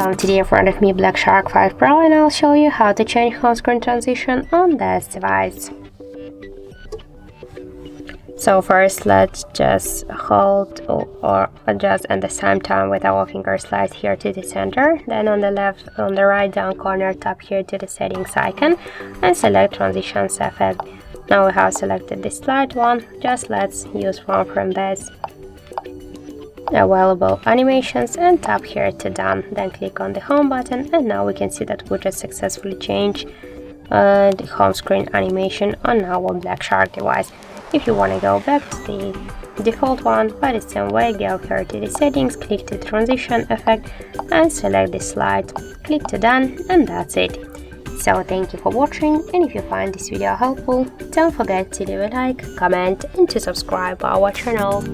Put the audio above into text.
welcome. Today in front of me Black Shark 5 Pro, and I'll show you how to change home screen transition on this device. So first let's just hold or adjust at the same time with our finger slide here to the center. Then on the right down corner, tap here to the settings icon and select transitions effect. Now we have selected the slide one. Just let's use one from this available animations and tap here to done. Then click on the home button, and now we can see that we just successfully changed the home screen animation on our Black Shark device. If you want to go back to the default one, by the same way, go here to the settings, click the transition effect and select the slide, click to done, and that's it. So thank you for watching, and if you find this video helpful, don't forget to leave a like, comment and to subscribe our channel.